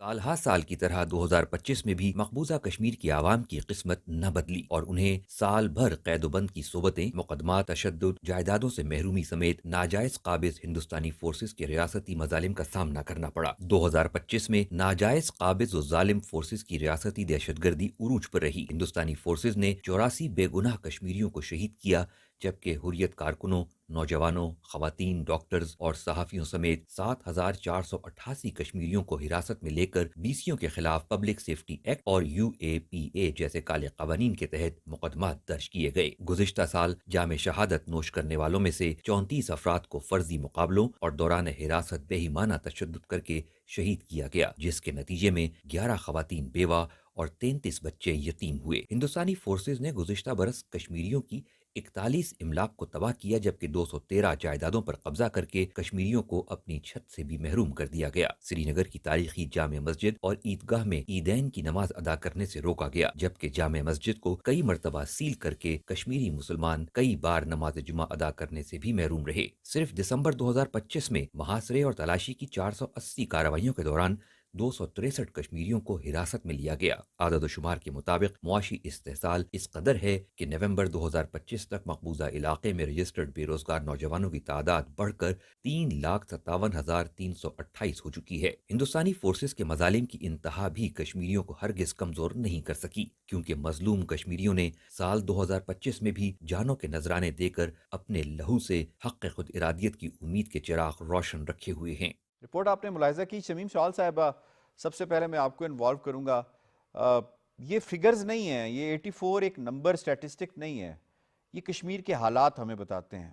سال ہر سال کی طرح 2025 میں بھی مقبوضہ کشمیر کی عوام کی قسمت نہ بدلی اور انہیں سال بھر قید و بند کی صوبتیں، مقدمات، تشدد، جائیدادوں سے محرومی سمیت ناجائز قابض ہندوستانی فورسز کے ریاستی مظالم کا سامنا کرنا پڑا۔ 2025 میں ناجائز قابض و ظالم فورسز کی ریاستی دہشت گردی عروج پر رہی۔ ہندوستانی فورسز نے 84 بے گناہ کشمیریوں کو شہید کیا، جبکہ حریت کارکنوں، نوجوانوں، خواتین، ڈاکٹرز اور صحافیوں سمیت 7488 کشمیریوں کو حراست میں لے کر بیسیوں کے خلاف پبلک سیفٹی ایکٹ اور UAPA جیسے کالے قوانین کے تحت مقدمات درج کیے گئے۔ گزشتہ سال جام شہادت نوش کرنے والوں میں سے 34 افراد کو فرضی مقابلوں اور دوران حراست بے ایمانہ تشدد کر کے شہید کیا گیا، جس کے نتیجے میں 11 خواتین بیوہ اور 33 بچے یتیم ہوئے۔ ہندوستانی فورسز نے گزشتہ برس کشمیریوں کی 41 املاک کو تباہ کیا، جبکہ 213 جائیدادوں پر قبضہ کر کے کشمیریوں کو اپنی چھت سے بھی محروم کر دیا گیا۔ سری نگر کی تاریخی جامع مسجد اور عیدگاہ میں عیدین کی نماز ادا کرنے سے روکا گیا، جبکہ جامع مسجد کو کئی مرتبہ سیل کر کے کشمیری مسلمان کئی بار نماز جمعہ ادا کرنے سے بھی محروم رہے۔ صرف دسمبر 2025 میں محاصرے اور تلاشی کی 480 کارروائیوں کے دوران 263 کشمیریوں کو حراست میں لیا گیا۔ اعداد و شمار کے مطابق معاشی استحصال اس قدر ہے کہ نومبر 2025 تک مقبوضہ علاقے میں رجسٹرڈ بے روزگار نوجوانوں کی تعداد بڑھ کر 3,57,328 ہو چکی ہے۔ ہندوستانی فورسز کے مظالم کی انتہا بھی کشمیریوں کو ہرگز کمزور نہیں کر سکی، کیونکہ مظلوم کشمیریوں نے سال 2025 میں بھی جانوں کے نذرانے دے کر اپنے لہو سے حق خود ارادیت کی امید کے چراغ روشن رکھے ہوئے ہیں۔ رپورٹ آپ نے ملاحظہ کی۔ شمیم سوال صاحبہ، سب سے پہلے میں آپ کو انوالو کروں گا۔ یہ فگرز نہیں ہیں، یہ 84 ایک نمبر سٹیٹسٹک نہیں ہے، یہ کشمیر کے حالات ہمیں بتاتے ہیں۔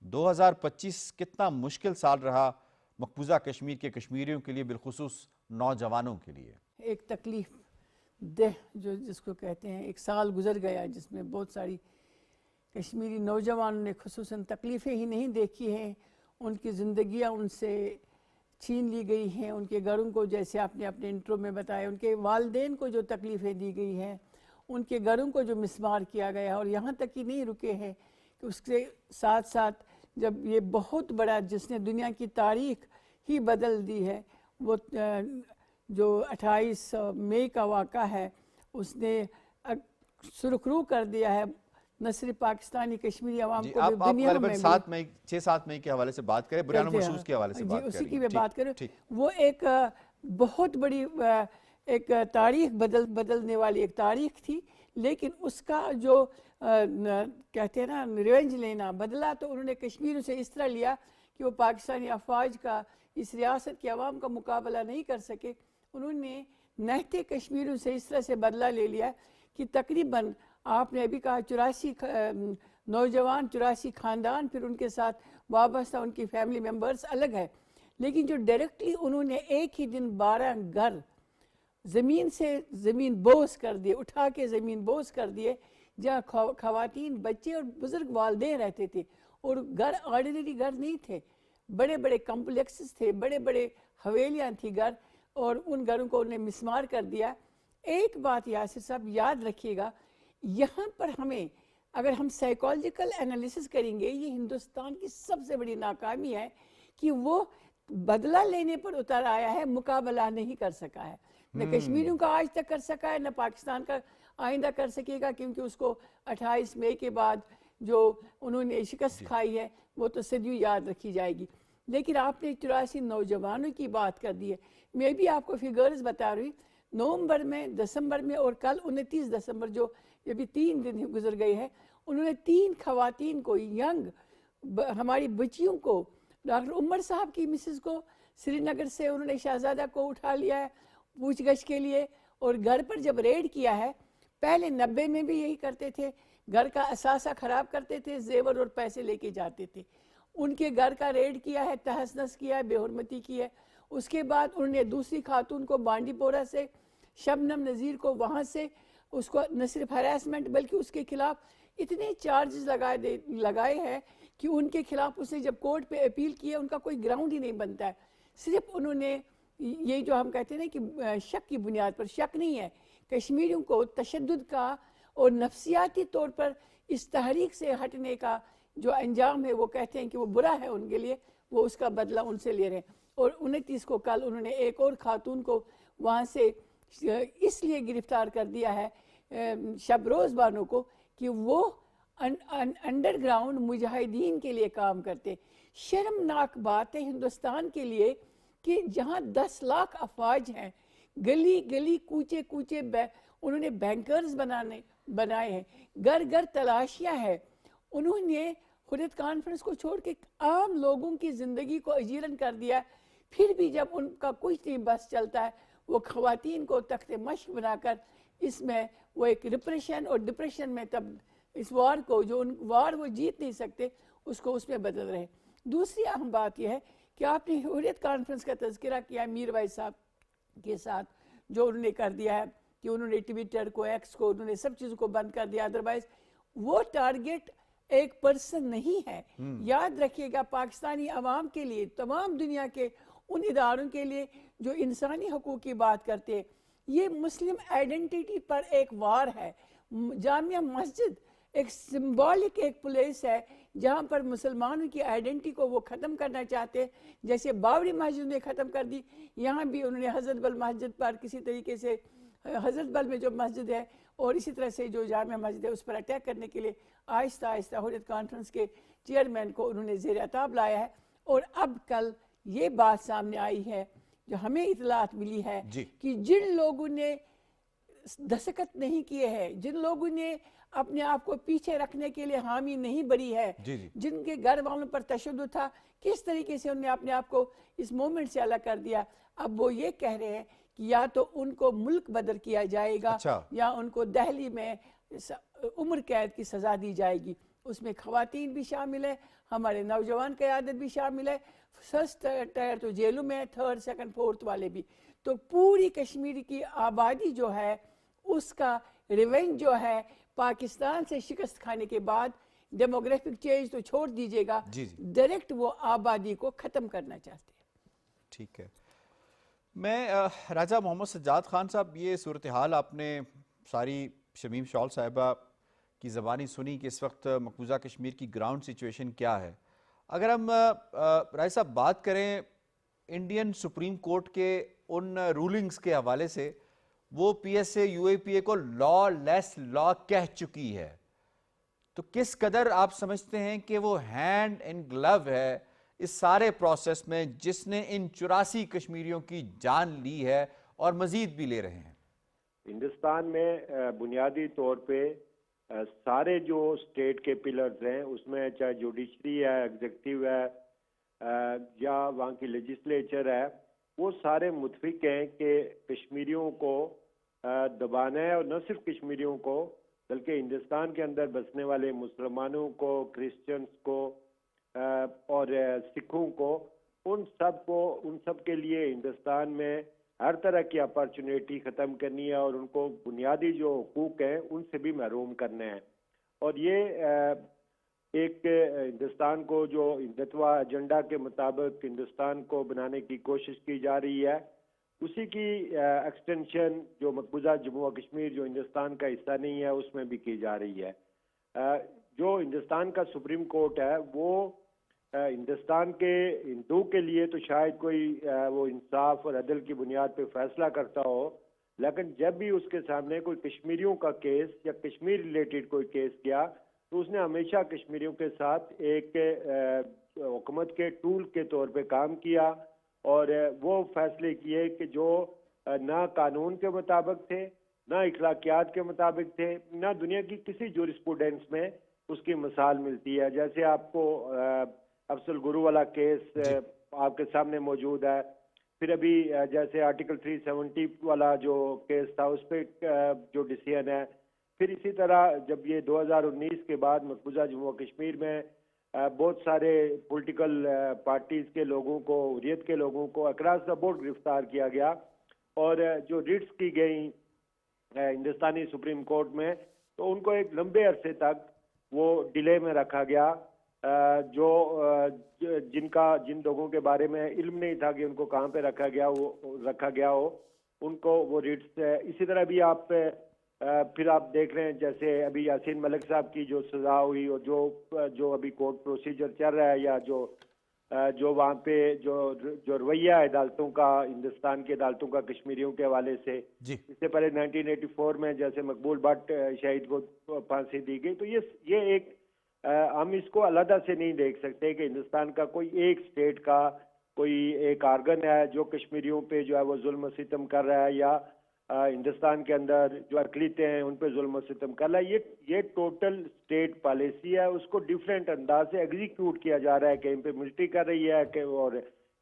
2025 کتنا مشکل سال رہا مقبوضہ کشمیر کے کشمیریوں کے لیے، بالخصوص نوجوانوں کے لیے۔ ایک تکلیف دہ جو جس کو کہتے ہیں ایک سال گزر گیا، جس میں بہت ساری کشمیری نوجوانوں نے خصوصاً تکلیفیں ہی نہیں دیکھی ہیں، ان کی زندگیاں ان سے چھین لی گئی ہیں، ان کے گھروں کو، جیسے آپ نے اپنے انٹرو میں بتایا، ان کے والدین کو جو تکلیفیں دی گئی ہیں، ان کے گھروں کو جو مسمار کیا گیا ہے، اور یہاں تک ہی نہیں رکے ہیں کہ اس کے ساتھ ساتھ جب یہ بہت بڑا جس نے دنیا کی تاریخ ہی بدل دی ہے، وہ جو 28 مئی کا واقعہ ہے، اس نے سرخرو کر دیا ہے نہ صرف پاکستانی کشمیری عوام کو، آپ دنیا میں بھی 6-7 مئی کے حوالے سے بات کریں، بریانو محسوس کے حوالے سے بات کریں۔ جی، اسی کی میں بات کریں۔ وہ ایک بہت بڑی ایک تاریخ بدلنے والی ایک تاریخ تھی، لیکن اس کا جو کہتے ہیں نا ریونج لینا، بدلہ تو انہوں نے کشمیریوں سے اس طرح لیا کہ وہ پاکستانی افواج کا، اس ریاست کے عوام کا مقابلہ نہیں کر سکے۔ انہوں نے نہتے کشمیریوں سے اس طرح سے بدلہ لے لیا کہ تقریباً آپ نے ابھی کہا 84 نوجوان، 84 خاندان، پھر ان کے ساتھ وابستہ ان کی فیملی ممبرز الگ ہے، لیکن جو ڈائریکٹلی انہوں نے ایک ہی دن 12 گھر زمین سے زمین بوس کر دیے، اٹھا کے زمین بوس کر دیے، جہاں خواتین، بچے اور بزرگ والدین رہتے تھے، اور گھر آرڈینری گھر نہیں تھے، بڑے بڑے کمپلیکسز تھے، بڑے بڑے حویلیاں تھی گھر، اور ان گھروں کو انہیں مسمار کر دیا۔ ایک بات یاسر صاحب یاد رکھیے گا، یہاں پر ہمیں اگر ہم سائیکالوجیکل انالیسس کریں گے، یہ ہندوستان کی سب سے بڑی ناکامی ہے کہ وہ بدلہ لینے پر اتر آیا ہے، مقابلہ نہیں کر سکا ہے، نہ کشمیریوں کا آج تک کر سکا ہے، نہ پاکستان کا آئندہ کر سکے گا، کیونکہ اس کو 28 مئی کے بعد جو انہوں نے شکست کھائی ہے وہ تو صدیوں یاد رکھی جائے گی۔ لیکن آپ نے 84 نوجوانوں کی بات کر دی ہے، میں بھی آپ کو فگرز بتا رہی ہوں۔ نومبر میں، دسمبر میں، اور کل 29 دسمبر جو ابھی 3 دن گزر گئے ہیں، انہوں نے 3 خواتین کو، ینگ ہماری بچیوں کو، ڈاکٹر عمر صاحب کی مسز کو سری نگر سے انہوں نے شہزادہ کو اٹھا لیا ہے پوچھ گچھ کے لیے، اور گھر پر جب ریڈ کیا ہے، پہلے 90 میں بھی یہی کرتے تھے، گھر کا اثاثہ خراب کرتے تھے، زیور اور پیسے لے کے جاتے تھے۔ ان کے گھر کا ریڈ کیا ہے، تہس نس کیا ہے، بے حرمتی کی ہے۔ اس کے بعد انہوں نے دوسری خاتون کو بانڈی پورہ سے، شبنم نذیر کو وہاں سے، اس کو نہ صرف ہراسمنٹ بلکہ اس کے خلاف اتنے چارجز لگائے ہیں کہ ان کے خلاف اس نے جب کورٹ پہ اپیل کیا، ان کا کوئی گراؤنڈ ہی نہیں بنتا ہے۔ صرف انہوں نے یہ جو ہم کہتے ہیں کہ شک کی بنیاد پر، شک نہیں ہے، کشمیریوں کو تشدد کا اور نفسیاتی طور پر اس تحریک سے ہٹنے کا جو انجام ہے، وہ کہتے ہیں کہ وہ برا ہے ان کے لیے، وہ اس کا بدلہ ان سے لے رہے ہیں۔ اور 29 کو کل انہوں نے ایک اور خاتون کو وہاں سے اس لیے گرفتار کر دیا ہے شبروز بانو کو کہ وہ انڈر گراؤنڈ مجاہدین کے لیے کام کرتے. شرمناک بات ہے ہندوستان کے لیے کہ جہاں 10 لاکھ افواج ہیں, گلی گلی کوچے کوچے انہوں نے بینکرز بنائے ہیں, گھر گھر تلاشیاں ہیں. انہوں نے حریت کانفرنس کو چھوڑ کے عام لوگوں کی زندگی کو اجیرن کر دیا. پھر بھی جب ان کا کچھ نہیں بس چلتا ہے, وہ خواتین کو تخت مشق بنا کر اس میں وہ ایک ریپریشن اور ڈپریشن میں تب اس وار کو جو وار وہ جیت نہیں سکتے اس کو اس میں بدل رہے. دوسری اہم بات یہ ہے کہ آپ نے حریت کانفرنس کا تذکرہ کیا میر بھائی صاحب کے ساتھ, جو انہوں نے کر دیا ہے کہ انہوں نے ٹویٹر کو, ایکس کو, انہوں نے سب چیزوں کو بند کر دیا. ادروائز وہ ٹارگیٹ ایک پرسن نہیں ہے. یاد رکھیے گا پاکستانی عوام کے لیے, تمام دنیا کے ان اداروں کے لیے جو انسانی حقوق کی بات کرتے ہیں, یہ مسلم آئیڈینٹی پر ایک وار ہے. جامعہ مسجد ایک سمبولک ایک پلیس ہے جہاں پر مسلمانوں کی آئیڈینٹی کو وہ ختم کرنا چاہتے ہیں. جیسے بابری مسجد نے ختم کر دی, یہاں بھی انہوں نے حضرت بل مسجد پر کسی طریقے سے, حضرت بل میں جو مسجد ہے اور اسی طرح سے جو جامعہ مسجد ہے اس پر اٹیک کرنے کے لیے آہستہ آہستہ حریت کانفرنس کے چیئرمین کو انہوں نے زیر عتاب لایا ہے. اور اب کل یہ بات سامنے آئی ہے جو ہمیں اطلاعات ملی ہے کہ جن لوگوں نے دستخط نہیں کیے ہیں, جن لوگوں نے اپنے آپ کو پیچھے رکھنے کے لیے حامی نہیں بری ہے, جن کے گھر والوں پر تشدد تھا, کس طریقے سے انہوں نے اپنے آپ کو اس مومنٹ سے الگ کر دیا. اب وہ یہ کہہ رہے ہیں کہ یا تو ان کو ملک بدر کیا جائے گا یا ان کو دہلی میں عمر قید کی سزا دی جائے گی. اس میں خواتین بھی شامل ہے, ہمارے نوجوان قیادت بھی شامل ہے, فرسٹ ٹائر تو جیلوں میں, تھرڈ سیکنڈ فورتھ والے بھی. تو پوری کشمیر کی آبادی جو ہے اس کا ریونج جو ہے پاکستان سے شکست کھانے کے بعد, ڈیموگرافک چینج تو چھوڑ دیجئے گا, ڈائریکٹ وہ آبادی کو ختم کرنا چاہتے ہیں. ٹھیک ہے. میں راجہ محمد سجاد خان صاحب, یہ صورتحال آپ نے ساری شمیم شال صاحبہ کی زبانی سنی کہ اس وقت مقبوضہ کشمیر کی گراؤنڈ سچویشن کیا ہے. اگر ہم راجہ صاحب بات کریں انڈین سپریم کورٹ کے ان رولنگز کے حوالے سے, وہ پی ایس اے یو اے پی اے کو لا لیس لا کہہ چکی ہے, تو کس قدر آپ سمجھتے ہیں کہ وہ ہینڈ ان گلو ہے اس سارے پروسیس میں جس نے ان 84 کشمیریوں کی جان لی ہے اور مزید بھی لے رہے ہیں؟ ہندوستان میں بنیادی طور پہ سارے جو اسٹیٹ کے پلرز ہیں اس میں چاہے جوڈیشری ہے, ایگزیکٹو ہے یا وہاں کی لیجسلیچر ہے, وہ سارے متفق ہیں کہ کشمیریوں کو دبانا ہے, اور نہ صرف کشمیریوں کو بلکہ ہندوستان کے اندر بسنے والے مسلمانوں کو, کرسچنز کو اور سکھوں کو, ان سب کے لیے ہندوستان میں ہر طرح کی اپارچونیٹی ختم کرنی ہے اور ان کو بنیادی جو حقوق ہیں ان سے بھی محروم کرنا ہے. اور یہ ایک ہندوستان کو جو ہندتوا ایجنڈا کے مطابق ہندوستان کو بنانے کی کوشش کی جا رہی ہے, اسی کی ایکسٹینشن جو مقبوضہ جموں و کشمیر جو ہندوستان کا حصہ نہیں ہے اس میں بھی کی جا رہی ہے. جو ہندوستان کا سپریم کورٹ ہے وہ ہندوستان کے ہندو کے لیے تو شاید کوئی وہ انصاف اور عدل کی بنیاد پہ فیصلہ کرتا ہو, لیکن جب بھی اس کے سامنے کوئی کشمیریوں کا کیس یا کشمیر ریلیٹڈ کوئی کیس کیا تو اس نے ہمیشہ کشمیریوں کے ساتھ ایک حکومت کے ٹول کے طور پہ کام کیا, اور وہ فیصلے کیے کہ جو نہ قانون کے مطابق تھے, نہ اخلاقیات کے مطابق تھے, نہ دنیا کی کسی جورسپروڈنس میں اس کی مثال ملتی ہے. جیسے آپ کو افضل گرو والا کیس آپ کے سامنے موجود ہے, پھر ابھی جیسے آرٹیکل 370 والا جو کیس تھا اس پہ جو ڈیسیژن ہے, پھر اسی طرح جب یہ 2019 کے بعد مقبوضہ جموں و کشمیر میں بہت سارے پولیٹیکل پارٹیز کے لوگوں کو, حریت کے لوگوں کو اکراس دا بورڈ گرفتار کیا گیا, اور جو ریٹس کی گئیں ہندوستانی سپریم کورٹ میں تو ان کو ایک لمبے عرصے تک وہ ڈیلے میں رکھا گیا. جن لوگوں کے بارے میں علم نہیں تھا کہ ان کو کہاں پہ رکھا گیا ہو ان کو وہ ریٹس. اسی طرح بھی آپ پھر آپ دیکھ رہے ہیں جیسے ابھی یاسین ملک صاحب کی جو سزا ہوئی اور جو ابھی کورٹ پروسیجر چل رہا ہے یا جو جو وہاں پہ جو رویہ ہے عدالتوں کا، ہندوستان کی عدالتوں کا کشمیریوں کے حوالے سے، جی اس سے پہلے 1984 میں جیسے مقبول بٹ شہید کو پھانسی دی گئی، تو یہ ایک ہم اس کو علیحدہ سے نہیں دیکھ سکتے کہ ہندوستان کا کوئی ایک اسٹیٹ کا کوئی ایک آرگن ہے جو کشمیریوں پہ جو ہے وہ ظلم و ستم کر رہا ہے، یا ہندوستان کے اندر جو اقلیتیں ہیں ان پہ ظلم و ستم کر رہا ہے. یہ ٹوٹل اسٹیٹ پالیسی ہے، اس کو ڈیفرنٹ انداز سے ایگزیکیوٹ کیا جا رہا ہے. کہیں پہ ملٹری کر رہی ہے کہ اور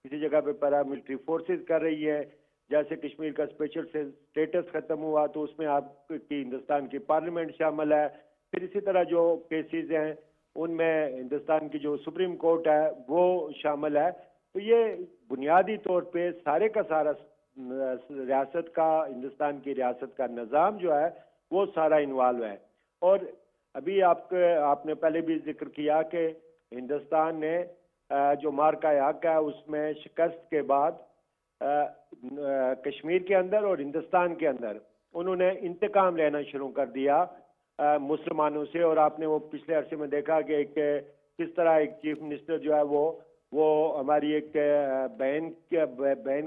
کسی جگہ پہ پیرا ملٹری فورسز کر رہی ہے. جیسے کشمیر کا اسپیشل اسٹیٹس ختم ہوا تو اس میں آپ کی ہندوستان کی پارلیمنٹ شامل ہے. پھر اسی طرح جو کیسز ہیں ان میں ہندوستان کی جو سپریم کورٹ ہے وہ شامل ہے. تو یہ بنیادی طور پہ سارے کا سارا ریاست کا، ہندوستان کی ریاست کا نظام جو ہے وہ سارا انوالو ہے. اور ابھی آپ نے پہلے بھی ذکر کیا کہ ہندوستان نے جو مارکا حق ہے اس میں شکست کے بعد کشمیر کے اندر اور ہندوستان کے اندر انہوں نے انتقام لینا شروع کر دیا مسلمانوں سے. اور آپ نے وہ پچھلے عرصے میں دیکھا کہ کس طرح ایک چیف منسٹر جو ہے وہ ہماری ایک بہن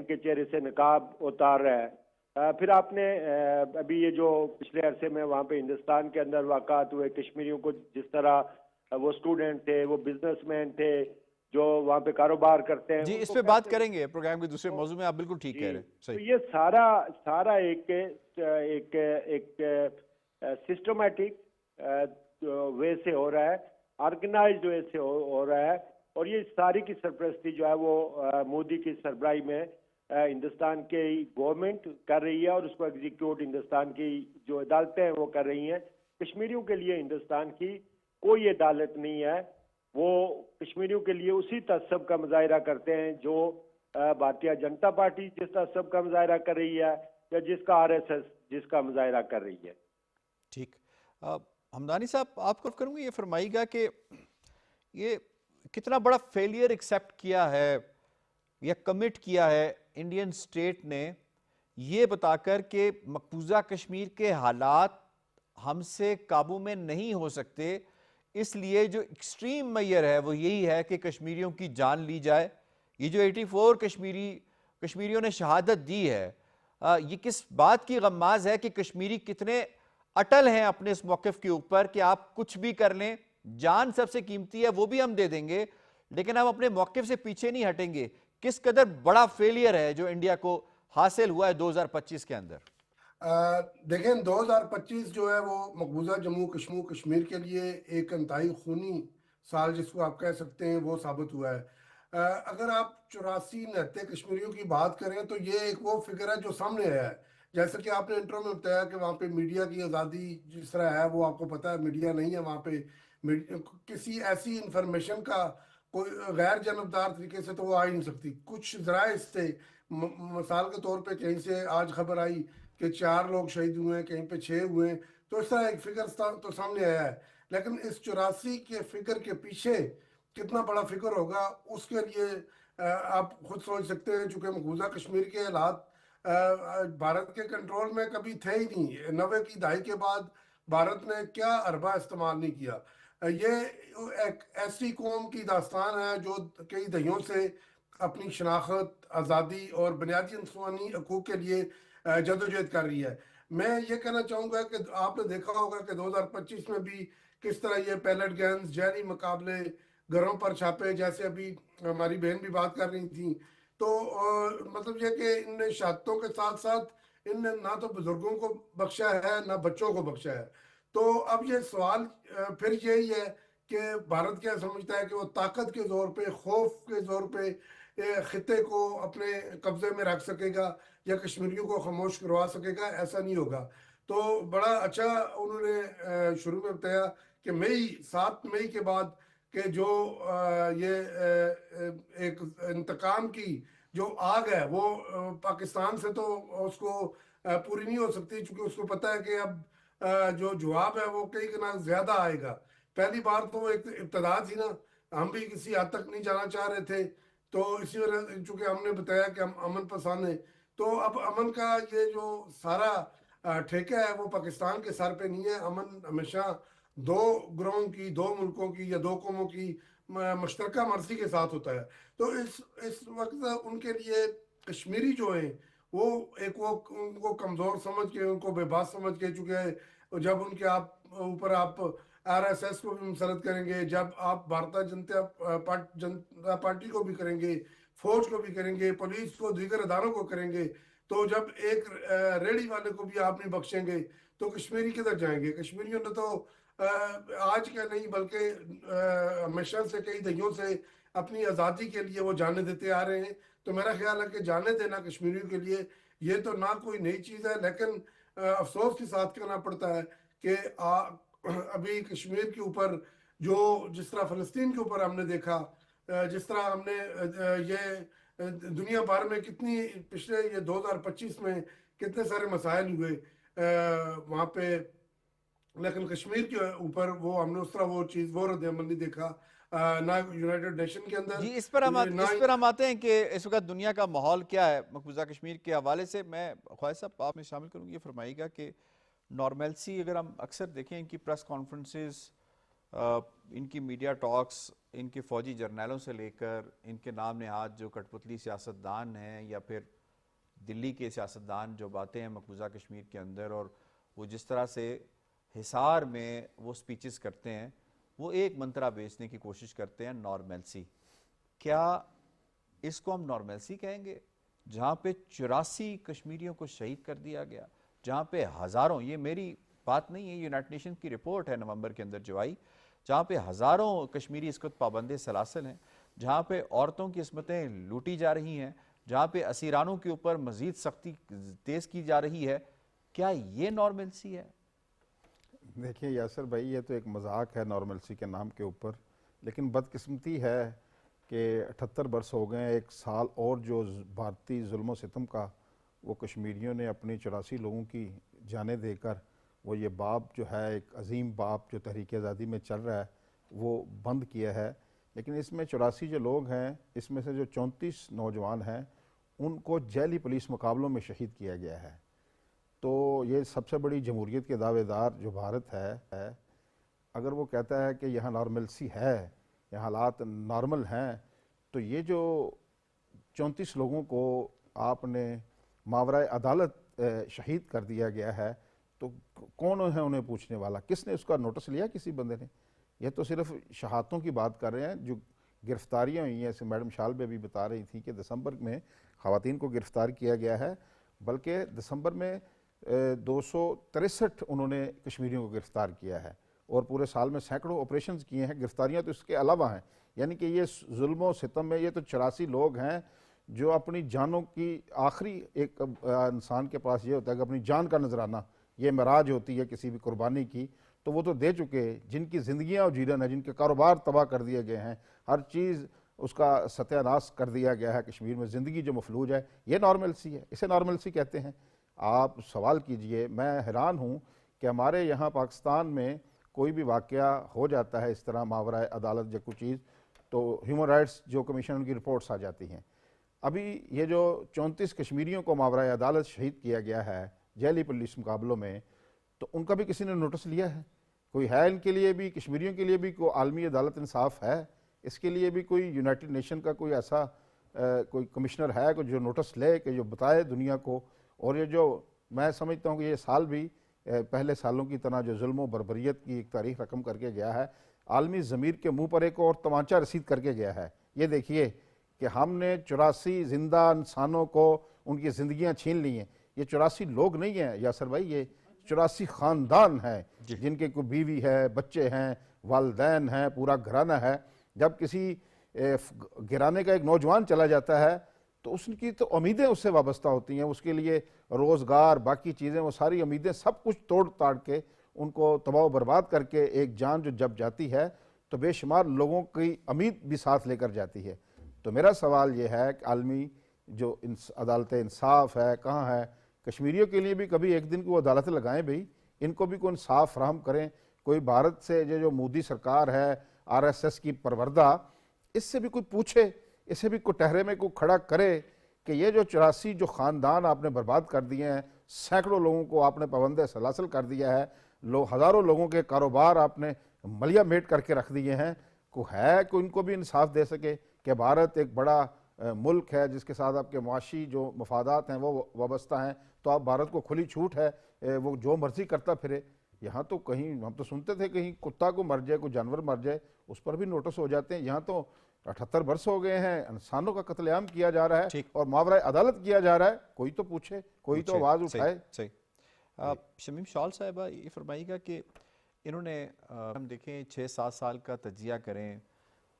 کے چہرے سے نقاب اتار رہا ہے. پھر آپ نے ابھی یہ جو پچھلے عرصے میں وہاں پہ ہندوستان کے اندر واقعات ہوئے، کشمیریوں کو جس طرح وہ اسٹوڈنٹ تھے، وہ بزنس مین تھے جو وہاں پہ کاروبار کرتے ہیں، جی ان اس کو پہ بات کیسے کریں گے پروگرام کے دوسرے موضوع میں. آپ بالکل ٹھیک کہہ رہے ہیں. تو صحیح. یہ سارا ایک سسٹمیٹک وے سے ہو رہا ہے، آرگنائزڈ وے سے ہو رہا ہے. اور یہ ساری کی سرپرستی جو ہے وہ مودی کی سربراہی میں ہندوستان کی گورنمنٹ کر رہی ہے، اور اس کو ایگزیکیوٹ ہندوستان کی جو عدالتیں ہیں وہ کر رہی ہیں. کشمیریوں کے لیے ہندوستان کی کوئی عدالت نہیں ہے. وہ کشمیریوں کے لیے اسی تعصب کا مظاہرہ کرتے ہیں جو بھارتیہ جنتا پارٹی جس تعصب کا مظاہرہ کر رہی ہے، یا جس کا RSS جس کا مظاہرہ کر رہی ہے. ٹھیک. ہمدانی صاحب آپ کو کروں گی یہ فرمائیے گا کہ یہ کتنا بڑا فیلئر ایکسیپٹ کیا ہے یا کمٹ کیا ہے انڈین سٹیٹ نے یہ بتا کر کہ مقبوضہ کشمیر کے حالات ہم سے قابو میں نہیں ہو سکتے، اس لیے جو ایکسٹریم میئر ہے وہ یہی ہے کہ کشمیریوں کی جان لی جائے. یہ جو 84 کشمیریوں نے شہادت دی ہے، یہ کس بات کی غماز ہے کہ کشمیری کتنے اٹل ہیں اپنے اس موقف کے اوپر کہ آپ کچھ بھی کر لیں، جان سب سے قیمتی ہے وہ بھی ہم دے دیں گے لیکن ہم اپنے موقف سے پیچھے نہیں ہٹیں گے. کس قدر بڑا فیلئر ہے جو انڈیا کو حاصل ہوا ہے 2025 کے اندر؟ دیکھیں 2025 جو ہے وہ مقبوضہ جموں کشمیر کے لیے ایک انتہائی خونی سال جس کو آپ کہہ سکتے ہیں وہ ثابت ہوا ہے. اگر آپ 84-89 کشمیریوں کی بات کریں تو یہ ایک وہ فگر ہے جو سامنے آیا ہے. جیسے کہ آپ نے انٹرو میں بتایا کہ وہاں پہ میڈیا کی آزادی جس طرح ہے وہ آپ کو پتا ہے میڈیا نہیں ہے وہاں پہ. کسی ایسی انفارمیشن کا کوئی غیر جانبدار طریقے سے تو وہ آ ہی نہیں سکتی. کچھ ذرائع سے مثال کے طور پہ کہیں سے آج خبر آئی کہ 4 لوگ شہید ہوئے ہیں، کہیں پہ 6 ہوئے ہیں، تو اس طرح ایک فگر تو سامنے آیا ہے. لیکن اس 84 کے فگر کے پیچھے کتنا بڑا فگر ہوگا اس کے لیے آپ خود سوچ سکتے ہیں. چونکہ مقبوضہ کشمیر کے حالات بھارت کے کنٹرول میں کبھی تھے ہی نہیں. 90 کی دہائی کے بعد بھارت نے کیا اربہ استعمال نہیں کیا. یہ ایک ایسی قوم کی داستان ہے جو کئی دہیوں سے اپنی شناخت، آزادی اور بنیادی انسانی حقوق کے لیے جدوجہد کر رہی ہے. میں یہ کہنا چاہوں گا کہ آپ نے دیکھا ہوگا کہ 2025 میں بھی کس طرح یہ پیلٹ گنز، جہری مقابلے، گھروں پر چھاپے، جیسے ابھی ہماری بہن بھی بات کر رہی تھیں. تو مطلب یہ کہ ان نے شہادتوں کے ساتھ ساتھ ان نے نہ تو بزرگوں کو بخشا ہے نہ بچوں کو بخشا ہے. تو اب یہ سوال پھر یہی ہے کہ بھارت کیا سمجھتا ہے کہ وہ طاقت کے زور پہ، خوف کے زور پہ خطے کو اپنے قبضے میں رکھ سکے گا یا کشمیریوں کو خاموش کروا سکے گا. ایسا نہیں ہوگا. تو بڑا اچھا انہوں نے شروع میں بتایا کہ 7 مئی کے بعد کہ جو یہ ایک انتقام کی جو آگ ہے وہ پاکستان سے تو اس کو پوری نہیں ہو سکتی، چونکہ اس کو پتہ ہے کہ اب جو جواب ہے وہ کئی گنا زیادہ آئے گا. پہلی بار تو وہ ایک ابتدا تھی نا، ہم بھی کسی حد تک نہیں جانا چاہ رہے تھے. تو اسی وجہ چونکہ ہم نے بتایا کہ ہم امن پسند ہیں، تو اب امن کا یہ جو سارا ٹھیکہ ہے وہ پاکستان کے سر پہ نہیں ہے. امن ہمیشہ 2 گروہوں کی، 2 ملکوں کی یا 2 قوموں کی مشترکہ مرضی کے ساتھ ہوتا ہے. تو اس وقت ان کے لیے کشمیری جو ہیں وہ ایک وہ ان کو کمزور سمجھ کے, ان کو بے باس سمجھ کے, چونکہ جب ان کے اوپر آپ RSS کو بھی مسلط کریں گے, جب آپ بھارتیہ جنتا پارٹی کو بھی کریں گے, فوج کو بھی کریں گے, پولیس کو, دیگر اداروں کو کریں گے, تو جب ایک ریڑھی والے کو بھی آپ نہیں بخشیں گے تو کشمیری کدھر جائیں گے؟ کشمیریوں نے تو آج کا نہیں بلکہ ہمیشہ سے, کئی دہیوں سے اپنی آزادی کے لیے وہ جانیں دیتے آ رہے ہیں. تو میرا خیال ہے کہ جانے دینا کشمیریوں کے لیے یہ تو نہ کوئی نئی چیز ہے, لیکن افسوس کے ساتھ کہنا پڑتا ہے کہ ابھی کشمیر کے اوپر جو جس طرح فلسطین کے اوپر ہم نے دیکھا, جس طرح ہم نے یہ دنیا بھر میں کتنی پچھلے یہ 2025 میں کتنے سارے مسائل ہوئے وہاں پہ, لیکن کشمیر کے اوپر وہ ہم نے اس طرح وہ چیز, وہ رد عمل نہیں دیکھا نہ یونائٹڈ نیشن کے اندر. جی اس پر ہم آتے ہیں کہ اس وقت دنیا کا ماحول کیا ہے مقبوضہ کشمیر کے حوالے سے. میں خواہش صاحب آپ میں شامل کروں گی, یہ فرمائیے گا کہ نارملسی اگر ہم اکثر دیکھیں ان کی پریس کانفرنسز, ان کی میڈیا ٹاکس, ان کے فوجی جرنیلوں سے لے کر ان کے نام نہاد جو کٹ پتلی سیاستدان ہیں یا پھر دلی کے سیاستدان جو باتیں ہیں مقبوضہ کشمیر کے اندر, اور وہ جس طرح سے حصار میں وہ سپیچز کرتے ہیں, وہ ایک منترا بیچنے کی کوشش کرتے ہیں نارملسی. کیا اس کو ہم نارملسی کہیں گے جہاں پہ 84 کشمیریوں کو شہید کر دیا گیا, جہاں پہ ہزاروں, یہ میری بات نہیں ہے, یونائٹڈ نیشن کی رپورٹ ہے نومبر کے اندر جو آئی, جہاں پہ ہزاروں کشمیری اس وقت پابند سلاسل ہیں, جہاں پہ عورتوں کی عصمتیں لوٹی جا رہی ہیں, جہاں پہ اسیرانوں کے اوپر مزید سختی تیز کی جا رہی ہے, کیا یہ نارملسی ہے؟ دیکھیے یاسر بھائی, یہ تو ایک مذاق ہے نارملسی کے نام کے اوپر, لیکن بدقسمتی ہے کہ 78 برس ہو گئے, ایک سال اور جو بھارتی ظلم و ستم کا وہ کشمیریوں نے اپنی 84 لوگوں کی جانیں دے کر وہ یہ باب جو ہے, ایک عظیم باب جو تحریک آزادی میں چل رہا ہے, وہ بند کیا ہے. لیکن اس میں 84 جو لوگ ہیں, اس میں سے جو 34 نوجوان ہیں ان کو ذیلی پولیس مقابلوں میں شہید کیا گیا ہے. تو یہ سب سے بڑی جمہوریت کے دعوے دار جو بھارت ہے, اگر وہ کہتا ہے کہ یہاں نارملسی ہے, یہاں حالات نارمل ہیں, تو یہ جو 34 لوگوں کو آپ نے ماورائے عدالت شہید کر دیا گیا ہے, تو کون ہے انہیں پوچھنے والا؟ کس نے اس کا نوٹس لیا؟ کسی بندے نے؟ یہ تو صرف شہادتوں کی بات کر رہے ہیں. جو گرفتاریاں ہوئی ہیں, جیسے میڈم شال بے بھی بتا رہی تھیں کہ دسمبر میں خواتین کو گرفتار کیا گیا ہے, بلکہ دسمبر میں 263 انہوں نے کشمیریوں کو گرفتار کیا ہے, اور پورے سال میں سینکڑوں آپریشنز کیے ہیں. گرفتاریاں تو اس کے علاوہ ہیں, یعنی کہ یہ ظلم و ستم میں یہ تو 84 لوگ ہیں جو اپنی جانوں کی آخری, ایک انسان کے پاس یہ ہوتا ہے کہ اپنی جان کا نذرانہ, یہ معراج ہوتی ہے کسی بھی قربانی کی, تو وہ تو دے چکے, جن کی زندگیاں اجیرن ہیں, جن کے کاروبار تباہ کر دیے گئے ہیں, ہر چیز اس کا ستیہ ناش کر دیا گیا ہے کشمیر میں, زندگی جو مفلوج ہے, یہ نارملسی ہے, اسے نارملسی کہتے ہیں. آپ سوال کیجئے, میں حیران ہوں کہ ہمارے یہاں پاکستان میں کوئی بھی واقعہ ہو جاتا ہے اس طرح ماورائے عدالت یا کوئی چیز, تو ہیومن رائٹس جو کمیشن ان کی رپورٹس آ جاتی ہیں. ابھی یہ جو 34 کشمیریوں کو ماورائے عدالت شہید کیا گیا ہے ذیلی پولیس مقابلوں میں, تو ان کا بھی کسی نے نوٹس لیا ہے؟ کوئی ہے ان کے لیے بھی, کشمیریوں کے لیے بھی کوئی عالمی عدالت انصاف ہے؟ اس کے لیے بھی کوئی یونائٹڈ نیشن کا کوئی ایسا کوئی کمشنر ہے کہ جو نوٹس لے, کہ جو بتائے دنیا کو؟ اور یہ جو میں سمجھتا ہوں کہ یہ سال بھی پہلے سالوں کی طرح جو ظلم و بربریت کی ایک تاریخ رقم کر کے گیا ہے, عالمی ضمیر کے منہ پر ایک اور تمانچہ رسید کر کے گیا ہے. یہ دیکھیے کہ ہم نے 84 زندہ انسانوں کو ان کی زندگیاں چھین لی ہیں. یہ 84 لوگ نہیں ہیں یاسر بھائی, یہ 84 خاندان ہیں جن کے کوئی بیوی ہے, بچے ہیں, والدین ہیں, پورا گھرانہ ہے. جب کسی گھرانے کا ایک نوجوان چلا جاتا ہے تو اس کی تو امیدیں اس سے وابستہ ہوتی ہیں, اس کے لیے روزگار, باقی چیزیں, وہ ساری امیدیں سب کچھ توڑ تاڑ کے ان کو تباہ و برباد کر کے ایک جان جو جب جاتی ہے تو بے شمار لوگوں کی امید بھی ساتھ لے کر جاتی ہے. تو میرا سوال یہ ہے کہ عالمی جو عدالت انصاف ہے کہاں ہے؟ کشمیریوں کے لیے بھی کبھی ایک دن کو عدالتیں لگائیں بھئی, ان کو بھی کوئی انصاف فراہم کریں. کوئی بھارت سے جو مودی سرکار ہے, RSS کی پروردہ, اس سے بھی کوئی پوچھے, اسے بھی کوئی ٹہرے میں کوئی کھڑا کرے کہ یہ جو 84 جو خاندان آپ نے برباد کر دیے ہیں, سینکڑوں لوگوں کو آپ نے پابند سلاسل کر دیا ہے, ہزاروں لوگوں کے کاروبار آپ نے ملیہ میٹ کر کے رکھ دیے ہیں, کو ہے کہ ان کو بھی انصاف دے سکے کہ بھارت ایک بڑا ملک ہے جس کے ساتھ آپ کے معاشی جو مفادات ہیں وہ وابستہ ہیں، تو آپ بھارت کو کھلی چھوٹ ہے وہ جو مرضی کرتا پھرے. یہاں تو کہیں ہم تو سنتے تھے کہیں کتا کو مر جائے کوئی جانور مر جائے اس پر بھی نوٹس ہو جاتے ہیں. یہاں تو 78 برس ہو گئے ہیں، انسانوں کا قتل عام کیا جا رہا ہے اور ماورائے عدالت کیا جا رہا ہے. کوئی تو پوچھے، کوئی تو آواز اٹھائے. صحیح. شمیم شال صاحبہ یہ فرمائیے گا کہ انہوں نے ہم دیکھیں 6-7 سال کا تجزیہ کریں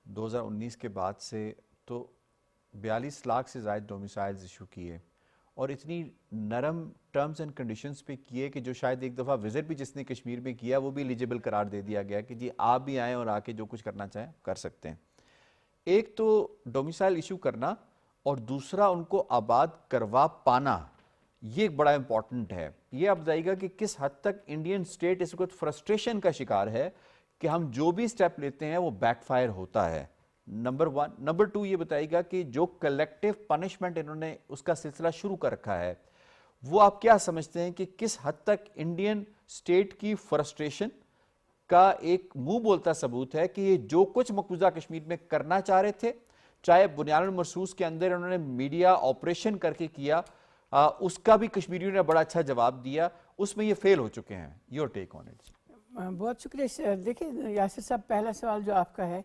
2019 کے بعد سے تو 42 لاکھ سے زائد ڈومیسائلز ایشو کیے اور اتنی نرم ٹرمز اینڈ کنڈیشنز پہ کیے کہ جو شاید ایک دفعہ وزٹ بھی جس نے کشمیر میں کیا وہ بھی ایلیجیبل قرار دے دیا گیا کہ جی آپ بھی آئیں اور آ کے جو کچھ کرنا چاہیں کر سکتے ہیں. ایک تو ڈومیسائل ایشو کرنا اور دوسرا ان کو آباد کروا پانا، یہ ایک بڑا امپورٹنٹ ہے. یہ آپ بتائیے گا کہ کس حد تک انڈین سٹیٹ اس وقت فرسٹریشن کا شکار ہے کہ ہم جو بھی سٹیپ لیتے ہیں وہ بیک فائر ہوتا ہے. نمبر 1. نمبر 2 یہ بتائیے گا کہ جو کلیکٹیو پنشمنٹ انہوں نے اس کا سلسلہ شروع کر رکھا ہے وہ آپ کیا سمجھتے ہیں کہ کس حد تک انڈین سٹیٹ کی فرسٹریشن کا ایک منہ بولتا ثبوت ہے کہ یہ جو کچھ مقبوضہ کشمیر میں کرنا چاہ رہے تھے، چاہے بنیاد المرصوص کے اندر انہوں نے میڈیا آپریشن کر کے کیا، اس کا بھی کشمیریوں نے بڑا اچھا جواب دیا، اس میں یہ فیل ہو چکے ہیں. Your take on it. بہت شکریہ. دیکھیں یاسر صاحب، پہلا سوال جو آپ کا ہے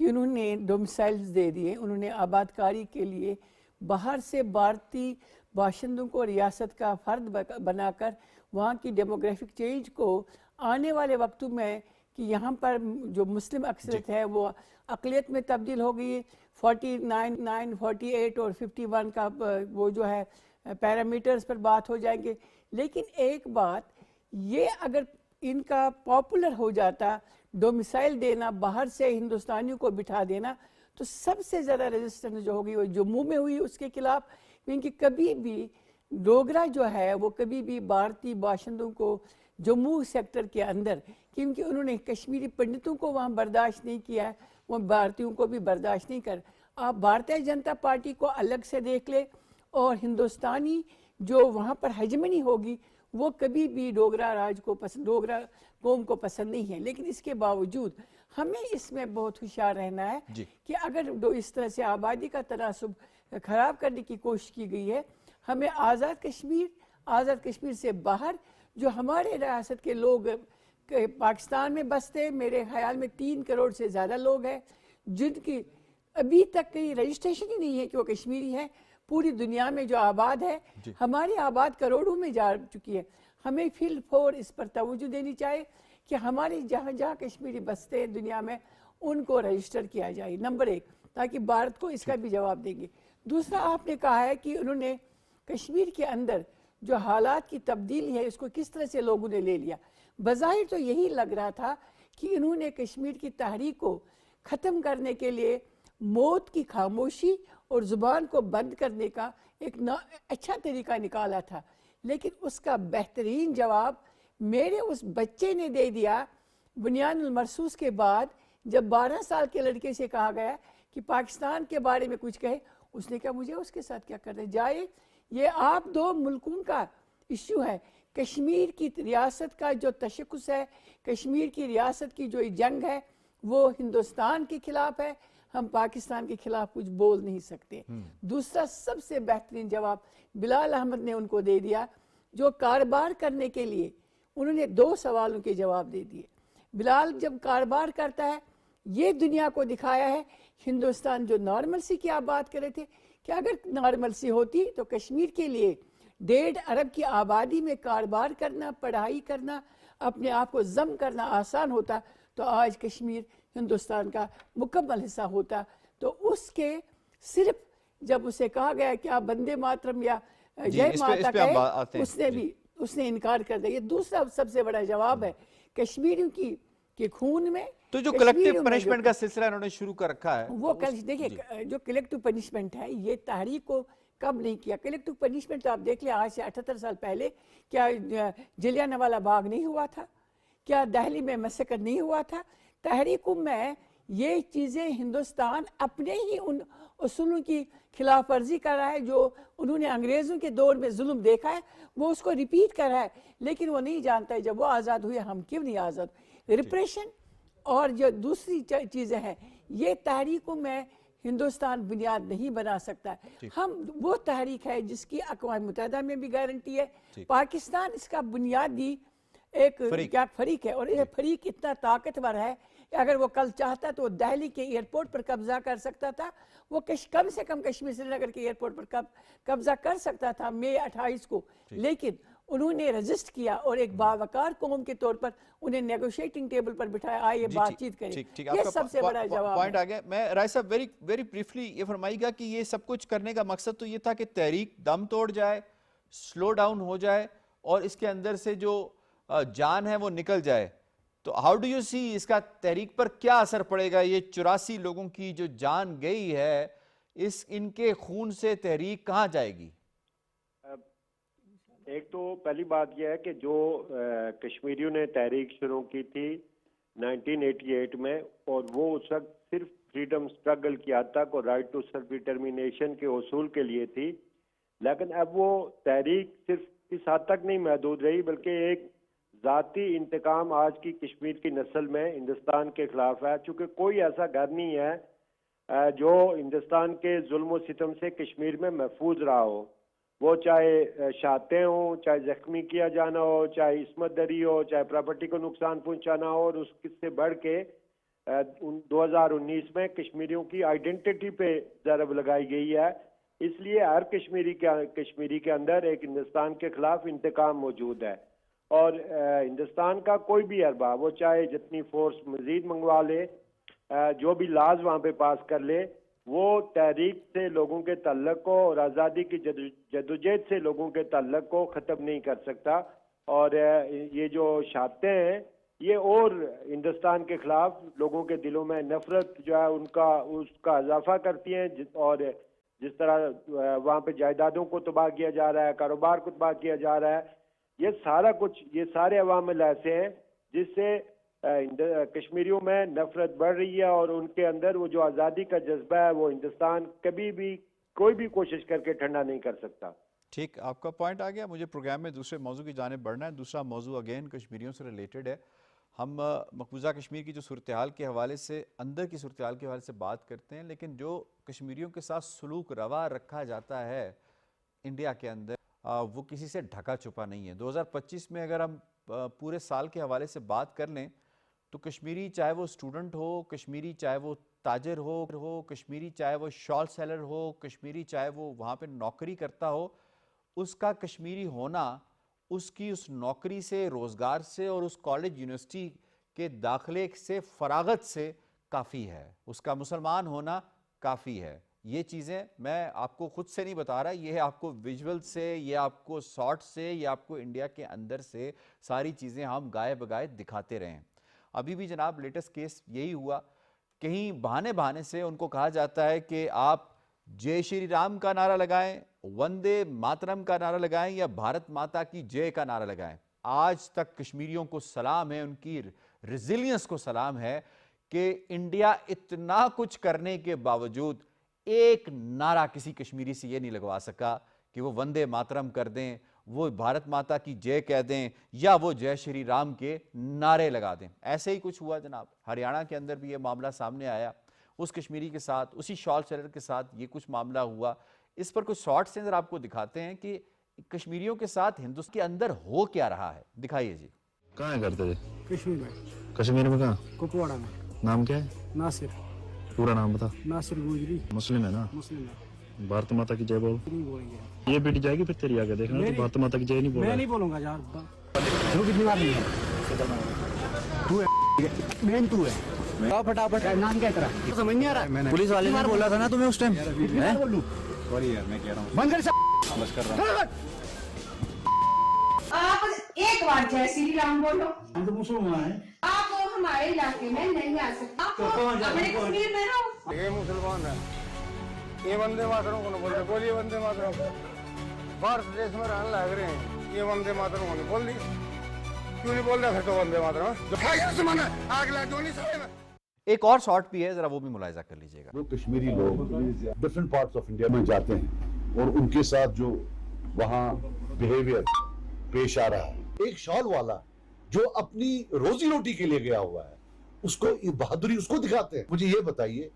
کہ انہوں نے ڈومسائلز دے دیے، انہوں نے آباد کاری کے لیے باہر سے بھارتی باشندوں کو ریاست کا فرد بنا کر وہاں کی ڈیموگرافک چینج کو آنے والے وقتوں میں کہ یہاں پر جو مسلم اکثریت ہے وہ اقلیت میں تبدیل ہو گئی. 49, 48 اور 51 کا وہ جو ہے پیرامیٹرز پر بات ہو جائیں گے. لیکن ایک بات یہ، اگر ان کا پاپولر ہو جاتا ڈومیسائل دینا، باہر سے ہندوستانیوں کو بٹھا دینا، تو سب سے زیادہ ریزسٹنس جو ہوگی وہ جموں میں ہوئی اس کے خلاف. کیونکہ کبھی بھی ڈوگرا جو ہے وہ کبھی بھی بھارتی باشندوں کو جموں سیکٹر کے اندر، کیونکہ انہوں نے کشمیری پنڈتوں کو وہاں برداشت نہیں کیا ہے، وہ بھارتیوں کو بھی برداشت نہیں کر. آپ بھارتیہ جنتا پارٹی کو الگ سے دیکھ لے اور ہندوستانی جو وہاں پر ہیجمنی ہوگی وہ کبھی بھی ڈوگرا راج کو پسند، ڈوگرا قوم کو پسند نہیں ہے. لیکن اس کے باوجود ہمیں اس میں بہت ہوشیار رہنا ہے کہ اگر اس طرح سے آبادی کا تناسب خراب کرنے کی کوشش کی گئی ہے، ہمیں آزاد کشمیر سے باہر جو ہمارے ریاست کے لوگ پاکستان میں بستے، میرے خیال میں 3 کروڑ سے زیادہ لوگ ہیں جن کی ابھی تک کہیں رجسٹریشن ہی نہیں ہے کہ وہ کشمیری ہے. پوری دنیا میں جو آباد ہے، ہماری آباد کروڑوں میں جا چکی ہے. ہمیں فی الفور اس پر توجہ دینی چاہیے کہ ہمارے جہاں جہاں کشمیری بستے ہیں دنیا میں ان کو رجسٹر کیا جائے. نمبر 1، تاکہ بھارت کو اس کا بھی جواب دیں گے. دوسرا، آپ نے کہا ہے کہ انہوں نے کشمیر کے اندر جو حالات کی تبدیلی ہے اس کو کس طرح سے لوگوں نے لے لیا. بظاہر تو یہی لگ رہا تھا کہ انہوں نے کشمیر کی تحریک کو ختم کرنے کے لیے موت کی خاموشی اور زبان کو بند کرنے کا ایک اچھا طریقہ نکالا تھا. لیکن اس کا بہترین جواب میرے اس بچے نے دے دیا بنیاد المرصوص کے بعد، جب 12 سال کے لڑکے سے کہا گیا کہ پاکستان کے بارے میں کچھ کہے. اس نے کہا مجھے اس کے ساتھ کیا کرنا جائے، یہ آپ 2 ملکوں کا ایشو ہے. کشمیر کی ریاست کا جو تشخص ہے، کشمیر کی ریاست کی جو جنگ ہے وہ ہندوستان کے خلاف ہے. ہم پاکستان کے خلاف کچھ بول نہیں سکتے. دوسرا سب سے بہترین جواب بلال احمد نے ان کو دے دیا، جو کاروبار کرنے کے لیے انہوں نے 2 سوالوں کے جواب دے دیے. بلال جب کاروبار کرتا ہے یہ دنیا کو دکھایا ہے. ہندوستان جو نارملسی کی آپ بات کر رہے تھے کہ اگر نارملسی ہوتی تو کشمیر کے لیے 1.5 ارب کی آبادی میں کاروبار کرنا، پڑھائی کرنا، اپنے آپ کو ضم کرنا آسان ہوتا، تو آج کشمیر ہندوستان کا مکمل حصہ ہوتا. تو اس کے صرف جب اسے کہا گیا کہ آپ بندے ماترم یا جے ماتا کہے، اس نے انکار کر دیا. یہ دوسرا سب سے بڑا جواب ہے کشمیریوں کے خون میں. تو جو کلیکٹیو پنشمنٹ کا سلسلہ انہوں نے شروع کر رکھا ہے وہ دیکھیں جو کلیکٹیو پنشمنٹ ہے یہ تحریک کو کم نہیں کیا. کلیکٹیو پنشمنٹ تو آپ دیکھ لیں آج سے 78 سال پہلے کیا جلیانوالہ والا باغ نہیں ہوا تھا؟ کیا دہلی میں مسکر نہیں ہوا تھا؟ تحریکوں میں یہ چیزیں ہندوستان اپنے ہی ان اصولوں کی خلاف ورزی کر رہا ہے جو انہوں نے انگریزوں کے دور میں ظلم دیکھا ہے، وہ اس کو ریپیٹ کر رہا ہے. لیکن وہ نہیں جانتا ہے جب وہ آزاد ہوئے ہم کیوں نہیں آزاد. ریپریشن اور جو دوسری چیزیں ہیں، یہ تحریکوں میں ہندوستان بنیاد نہیں بنا سکتا ہے. ہم وہ تحریک ہے جس کی اقوام متحدہ میں بھی گارنٹی ہے. پاکستان اس کا بنیادی ایک کیا فریق ہے، اور یہ فریق اتنا طاقتور ہے کہ اگر وہ کل چاہتا تو وہ دہلی کے ایئرپورٹ پر قبضہ کر سکتا تھا. وہ کم سے کم کشمیر سری نگر کے ایئرپورٹ پر قبضہ کر سکتا تھا مئی 28 کو، لیکن انہوں نے رجسٹ کیا اور ایک باوقار قوم کے طور پر انہیں نیگوشیٹنگ ٹیبل پر بٹھایا، آئیے بات چیت کریں. یہ سب سے بڑا جواب پوائنٹ آ گیا. میں رائے صاحب ویری بریفلی یہ فرمائیے گا کہ یہ سب کچھ کرنے کا مقصد تو یہ تھا کہ تحریک دم توڑ جائے، سلو ڈاؤن ہو جائے اور اس کے اندر سے جو جان ہے وہ نکل جائے. تو ہاؤ ڈو یو سی اس کا تحریک پر کیا اثر پڑے گا؟ یہ 84 لوگوں کی جو جان گئی ہے، ان کے خون سے تحریک کہاں جائے گی؟ ایک تو پہلی بات یہ ہے کہ جو کشمیریوں نے تحریک شروع کی تھی 1988 میں، اور وہ اس وقت صرف فریڈم سٹرگل کی حد تک اور رائٹ ٹو سیلف ڈٹرمینیشن کے حصول کے لیے تھی، لیکن اب وہ تحریک صرف اس حد تک نہیں محدود رہی، بلکہ ایک ذاتی انتقام آج کی کشمیر کی نسل میں ہندوستان کے خلاف ہے. چونکہ کوئی ایسا گھر نہیں ہے جو ہندوستان کے ظلم و ستم سے کشمیر میں محفوظ رہا ہو، وہ چاہے شہادتیں ہوں، چاہے زخمی کیا جانا ہو، چاہے عصمت دری ہو، چاہے پراپرٹی کو نقصان پہنچانا ہو. اور اس سے بڑھ کے 2019 میں کشمیریوں کی آئیڈینٹی پہ ضرب لگائی گئی ہے. اس لیے ہر کشمیری کے اندر ایک ہندوستان کے خلاف انتقام موجود ہے. اور ہندوستان کا کوئی بھی اربا، وہ چاہے جتنی فورس مزید منگوا لے، جو بھی لاز وہاں پہ پاس کر لے، وہ تحریک سے لوگوں کے تعلق کو اور آزادی کی جدوجہد سے لوگوں کے تعلق کو ختم نہیں کر سکتا. اور یہ جو شہادتیں ہیں یہ اور ہندوستان کے خلاف لوگوں کے دلوں میں نفرت جو ہے اس کا اضافہ کرتی ہیں. اور جس طرح وہاں پہ جائیدادوں کو تباہ کیا جا رہا ہے، کاروبار کو تباہ کیا جا رہا ہے، یہ سارے عوامل ایسے ہیں جس سے کشمیریوں میں نفرت بڑھ رہی ہے، اور ان کے اندر وہ جو آزادی کا جذبہ ہے وہ ہندوستان کبھی بھی کوئی بھی کوشش کر کے ٹھنڈا نہیں کر سکتا. ٹھیک، آپ کا پوائنٹ آ گیا. مجھے پروگرام میں دوسرے موضوع کی جانب بڑھنا ہے. دوسرا موضوع اگین کشمیریوں سے ریلیٹڈ ہے. ہم مقبوضہ کشمیر کی جو صورتحال کے حوالے سے، اندر کی صورتحال کے حوالے سے بات کرتے ہیں، لیکن جو کشمیریوں کے ساتھ سلوک روا رکھا جاتا ہے انڈیا کے اندر، وہ کسی سے ڈھکا چھپا نہیں ہے. 2025 میں اگر ہم پورے سال کے حوالے سے بات کر لیں تو کشمیری چاہے وہ اسٹوڈنٹ ہو، کشمیری چاہے وہ تاجر ہو، کشمیری چاہے وہ شال سیلر ہو، کشمیری چاہے وہ وہاں پہ نوکری کرتا ہو، اس کا کشمیری ہونا اس کی اس نوکری سے، روزگار سے اور اس کالج یونیورسٹی کے داخلے سے، فراغت سے کافی ہے. اس کا مسلمان ہونا کافی ہے. یہ چیزیں میں آپ کو خود سے نہیں بتا رہا، یہ آپ کو ویژول سے، یہ آپ کو سارٹ سے، یہ آپ کو انڈیا کے اندر سے ساری چیزیں ہم گائے بگائے دکھاتے رہے ہیں. ابھی بھی جناب لیٹسٹ کیس یہی ہوا، کہیں بہانے سے ان کو کہا جاتا ہے کہ آپ جے شری رام کا نعرہ لگائیں، وندے ماترم کا نعرہ لگائیں یا بھارت ماتا کی جے کا نعرہ لگائیں. آج تک کشمیریوں کو سلام ہے، ان کی ریزیلینس کو سلام ہے کہ انڈیا اتنا کچھ کرنے کے باوجود ایک نعرہ کسی کشمیری سے یہ نہیں لگوا سکا کہ وہ وندے ماترم کر دیں، وہ بھارت ماتا کی جے کہہ دیں یا وہ جے شری رام کے نعرے لگا دیں. ایسے ہی کچھ ہوا جناب. ہریانہ کے اندر بھی یہ معاملہ سامنے آیا، اس کشمیری کے ساتھ، اسی شال سیلر کے ساتھ یہ کچھ معاملہ ہوا. اس پر کچھ شارٹس اندر آپ کو دکھاتے ہیں کہ کشمیریوں کے ساتھ ہندوستان کے اندر ہو کیا رہا ہے. دکھائیے جی. کہاں کرتے تھے؟ کشمیر میں. کشمیر میں کہاں؟ کپواڑہ میں. نام کیا ہے؟ ناصر. پورا نام بتا. ناصر گوجری. مسلم ہے نا؟ مسلم ہے. بھارت ماتا کی جے بول. نہیں بولیں گے. یہ بیٹی جائے گی پھر تیری آگے دیکھنا تو بھارت ماتا کی جے نہیں بول. میں نہیں بولوں گا یار. تو کتنی بار نہیں ہے. تو ہے مین تو ہے. فٹافٹ نام کیا کرا سمجھ نہیں آ رہا. پولیس والے نے بولا تھا نا تمہیں اس ٹائم. میں بولوں. سوری یار، میں کہہ رہا ہوں بند کر. بس کر رہا ہوں. آپ ایک بار جے شری رام بولو. ہم تو مسلمان ہیں. آپ ہمارے علاقے میں نہیں آ سکتے. آپ اپنے کشمیر میں رہو. یہ مسلمان ہے، یہ وندے ماترم کو بولتے، بولیے وندے ماترم. بھارت دیش میں رہنے لگ رہے ہیں، یہ وندے ماترم کو بول دی. کیوں نہیں بول رہا پھر تو وندے ماترم آگ لگ جو نہیں سارے میں. ایک اور شارٹ بھی ہے، ذرا وہ بھی ملاحظہ کر لیجئے گا. وہ کشمیری لوگ ڈفرینٹ پارٹس آف انڈیا میں جاتے ہیں اور ان کے ساتھ جو وہاں بیہیویئر پیش آ رہا ہے، ایک شال والا جو اپنی روزی روٹی کے لیے گیا ہوا ہے اس کو بہادری اس کو دکھاتے ہیں. مجھے یہ بتائیے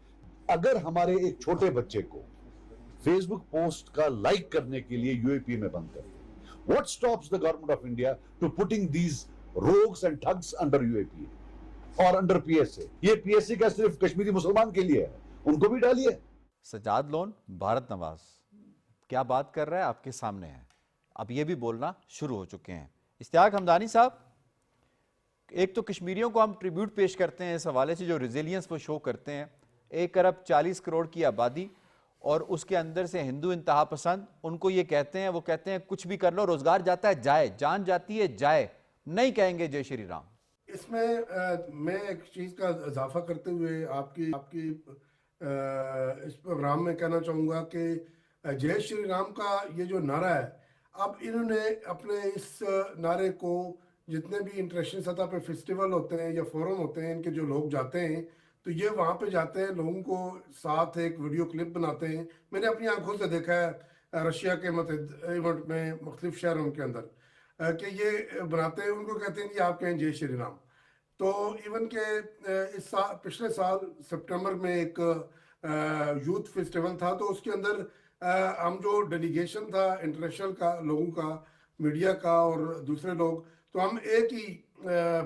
اگر ہمارے ایک چھوٹے بچے کو فیس بک پوسٹ کا لائک کرنے کے لیے یو اے پی میں بند کر دیں, what stops the government of India to putting these rogues and thugs under UAP اور under PSA. یہ PSA کا صرف کشمیری مسلمان کے لیے ہے, ان کو بھی ڈالیے. سجاد لون, بھارت نواز کیا بات کر رہا ہے آپ کے سامنے ہے, اب یہ بھی بولنا شروع ہو چکے ہیں. اشتیاق حمدانی صاحب, ایک تو کشمیریوں کو ہم ٹریبیوٹ پیش کرتے ہیں اس حوالے سے جو ریزیلینس وہ شو کرتے ہیں, 1 ارب 40 کروڑ کی آبادی اور اس کے اندر سے ہندو انتہا پسند, ان کو یہ کہتے ہیں, وہ کہتے ہیں کچھ بھی کر لو, روزگار جاتا ہے جائے, جان جاتی ہے جائے, نہیں کہیں گے جے شری رام. اس میں میں ایک چیز کا اضافہ کرتے ہوئے آپ کی اس پروگرام میں کہنا چاہوں گا کہ جے شری رام کا یہ جو نعرہ ہے, اب انہوں نے اپنے اس نعرے کو جتنے بھی انٹرنیشنل سطح پہ فیسٹیول ہوتے ہیں یا فورم ہوتے ہیں ان کے جو لوگ جاتے ہیں تو یہ وہاں پہ جاتے ہیں, لوگوں کو ساتھ ایک ویڈیو کلپ بناتے ہیں. میں نے اپنی آنکھوں سے دیکھا ہے رشیا کے ایونٹ میں مختلف شہروں کے اندر کہ یہ بناتے ہیں, ان کو کہتے ہیں کہ آپ کہیں جے شری رام. تو ایون کہ اس سال پچھلے سال سپٹمبر میں ایک یوتھ فیسٹیول تھا, تو اس کے اندر ہم جو ڈیلیگیشن تھا انٹرنیشنل کا لوگوں کا, میڈیا کا اور دوسرے لوگ, تو ہم ایک ہی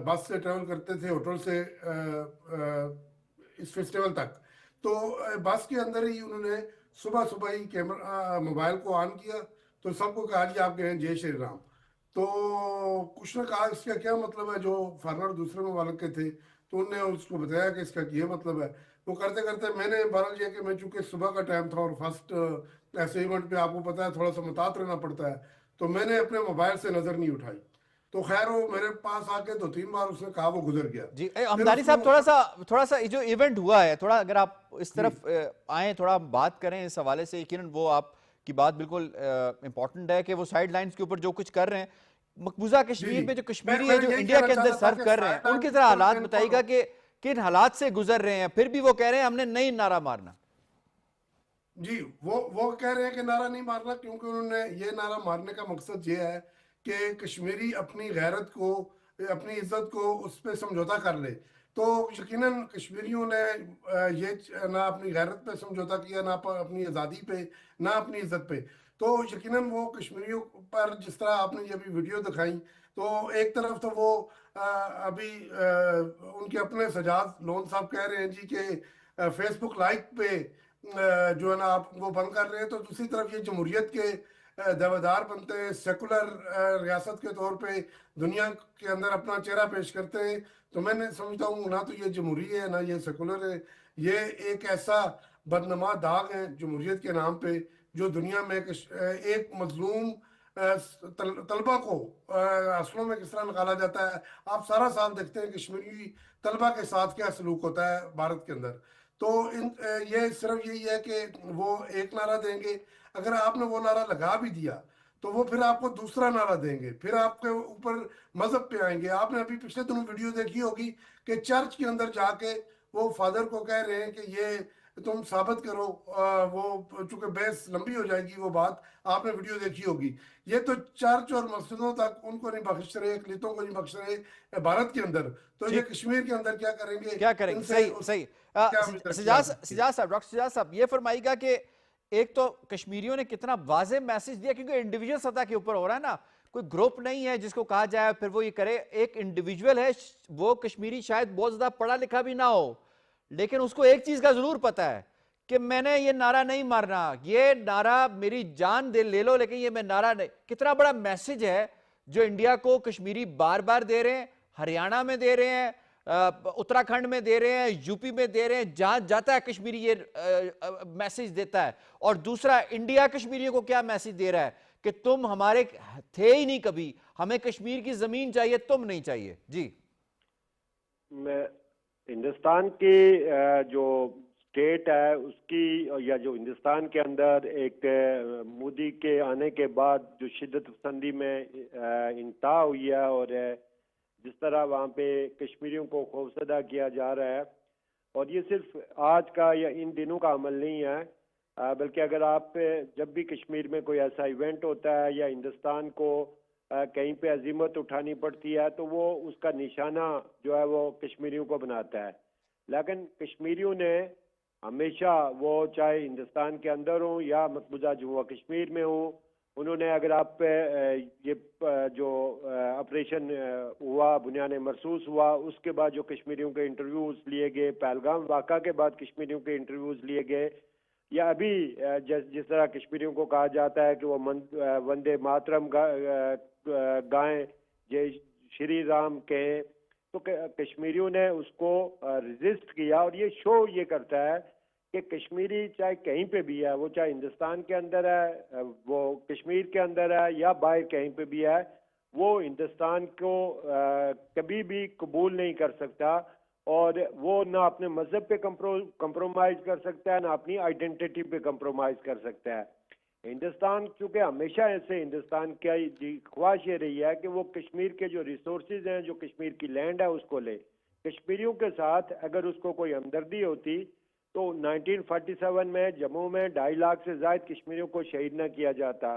بس سے ٹریول کرتے تھے ہوٹل سے اس فیسٹیول تک. تو بس کے اندر ہی انہوں نے صبح ہی کیمرہ موبائل کو آن کیا تو سب کو کہا جی آپ کہیں جے شری رام. تو کچھ نے کہا اس کا کیا مطلب ہے, جو فارنر دوسرے ممالک کے تھے تو انہوں نے اس کو بتایا کہ اس کا یہ مطلب ہے. وہ کرتے کرتے میں نے بہرحال یہ کہ میں چونکہ صبح کا ٹائم تھا اور فرسٹ ایسے ایونٹ پہ آپ کو پتا ہے تھوڑا سا محتاط رہنا پڑتا ہے, تو میں نے اپنے موبائل سے نظر نہیں اٹھائی. تو خیر وہ میرے پاس آ کے 2-3 بار اس نے کہا, وہ گزر گیا. جی حمدانی صاحب, تھوڑا سا جو ایونٹ ہوا ہے, تھوڑا اگر آپ اس طرف آئیں, تھوڑا بات کریں اس حوالے سے. یقیناً وہ آپ کی بات بالکل امپورٹنٹ ہے کہ وہ سائیڈ لائنز کے اوپر جو کچھ کر رہے ہیں, مقبوضہ کشمیر میں جو کشمیری ہے جو انڈیا کے اندر سرو کر رہے ہیں, ان کی طرح حالات بتائیے گا کہ کن حالات سے گزر رہے ہیں, پھر بھی وہ کہہ رہے ہیں ہم نے نہیں نعرہ مارنا. جی وہ کہہ رہے ہیں کہ نعرہ نہیں مارنا, کیونکہ انہوں نے یہ نعرہ مارنے کا مقصد یہ ہے کہ کشمیری اپنی غیرت کو, اپنی عزت کو اس پہ سمجھوتا کر لے. تو یقیناً کشمیریوں نے یہ نہ اپنی غیرت پہ سمجھوتا کیا, نہ اپنی آزادی پہ, نہ اپنی عزت پہ. تو یقیناً وہ کشمیریوں پر جس طرح آپ نے یہ بھی ویڈیو دکھائیں, تو ایک طرف تو وہ ابھی ان کے اپنے سجاد لون صاحب کہہ رہے ہیں جی کہ فیس بک لائک پہ جو ہے نا آپ وہ بند کر رہے ہیں, تو دوسری طرف یہ جمہوریت کے دیوادار بنتے ہیں, سیکولر ریاست کے طور پہ دنیا کے اندر اپنا چہرہ پیش کرتے ہیں. تو میں نے سمجھتا ہوں نہ تو یہ جمہوری ہے نہ یہ سیکولر ہے, یہ ایک ایسا بدنما داغ ہے جمہوریت کے نام پہ جو دنیا میں ایک مظلوم طلبہ کو اصلوں میں کس طرح نکالا جاتا ہے. آپ سارا سال دیکھتے ہیں کشمیری طلبہ کے ساتھ کیا سلوک ہوتا ہے بھارت کے اندر. تو یہ صرف یہی ہے کہ وہ ایک نعرہ دیں گے, اگر آپ نے وہ نعرہ لگا بھی دیا تو وہ پھر آپ کو دوسرا نعرہ دیں گے, پھر آپ کے اوپر مذہب پہ آئیں گے. آپ نے ابھی پچھلے دنوں ویڈیو دیکھی ہوگی کہ چرچ کے اندر جا کے وہ فادر کو کہہ رہے ہیں کہ یہ تم ثابت کرو, وہ چونکہ بحث لمبی ہو جائے گی وہ بات, آپ نے ویڈیو دیکھی ہوگی. یہ تو چرچ اور مسجدوں تک ان کو نہیں بخش رہے, اقلیتوں کو نہیں بخش رہے بھارت کے اندر, تو یہ کشمیر کے اندر کیا کریں گے, کیا کریں گے؟ صحیح. سجاد صاحب, ڈاکٹر سجاد صاحب, یہ فرمائیے گا کہ ایک تو کشمیریوں نے کتنا واضح میسج دیا, کیونکہ انڈیویجول سطح کے اوپر ہو رہا ہے نا, کوئی گروپ نہیں ہے جس کو کہا جائے پھر وہ یہ کرے. ایک انڈیویجول ہے, وہ کشمیری شاید بہت زیادہ پڑھا لکھا بھی نہ ہو, لیکن اس کو ایک چیز کا ضرور پتا ہے کہ میں نے یہ نعرہ نہیں مارنا, یہ نعرہ میری جان دل لے لو لیکن یہ میں نعرہ نہیں. کتنا بڑا میسج ہے جو انڈیا کو کشمیری بار بار دے رہے ہیں, ہریانہ میں دے رہے ہیں, اتراکھنڈ میں دے رہے ہیں, یو پی میں دے رہے ہیں, جہاں جاتا ہے کشمیری یہ میسج دیتا ہے. اور دوسرا انڈیا کشمیریوں کو کیا میسج دے رہا ہے کہ تم ہمارے تھے ہی نہیں کبھی, ہمیں کشمیر کی زمین چاہیے, تم نہیں چاہیے. جی میں ہندوستان کی جو اسٹیٹ ہے اس کی, یا جو ہندوستان کے اندر ایک مودی کے آنے کے بعد جو شدت پسندی میں انتہا ہوئی ہے, اور جس طرح وہاں پہ کشمیریوں کو خوفزدہ کیا جا رہا ہے, اور یہ صرف آج کا یا ان دنوں کا عمل نہیں ہے, بلکہ اگر آپ جب بھی کشمیر میں کوئی ایسا ایونٹ ہوتا ہے یا ہندوستان کو کہیں پہ عزیمت اٹھانی پڑتی ہے تو وہ اس کا نشانہ جو ہے وہ کشمیریوں کو بناتا ہے. لیکن کشمیریوں نے ہمیشہ وہ چاہے ہندوستان کے اندر ہوں یا مقبوضہ جموں و کشمیر میں ہوں, انہوں نے اگر آپ پہ یہ جو آپریشن ہوا بنیان مرصوص ہوا, اس کے بعد جو کشمیریوں کے انٹرویوز لیے گئے, پہلگام واقعہ کے بعد کشمیریوں کے انٹرویوز لیے گئے, یا ابھی جس طرح کشمیریوں کو کہا جاتا ہے کہ وہ وندے ماترم گائیں, جے شری رام کہیں, تو کشمیریوں نے اس کو ریزسٹ کیا. اور یہ شو یہ کرتا ہے کہ کشمیری چاہے کہیں پہ بھی ہے, وہ چاہے ہندوستان کے اندر ہے, وہ کشمیر کے اندر ہے یا باہر کہیں پہ بھی ہے, وہ ہندوستان کو کبھی بھی قبول نہیں کر سکتا, اور وہ نہ اپنے مذہب پہ کمپرومائز کر سکتا ہے, نہ اپنی آئیڈینٹی پہ کمپرومائز کر سکتا ہے. ہندوستان چونکہ ہمیشہ ایسے ہندوستان کی خواہش یہ رہی ہے کہ وہ کشمیر کے جو ریسورسز ہیں, جو کشمیر کی لینڈ ہے, اس کو لے. کشمیریوں کے ساتھ اگر اس کو کوئی ہمدردی ہوتی تو 1947 میں جموں میں 2.5 لاکھ سے زائد کشمیریوں کو شہید نہ کیا جاتا.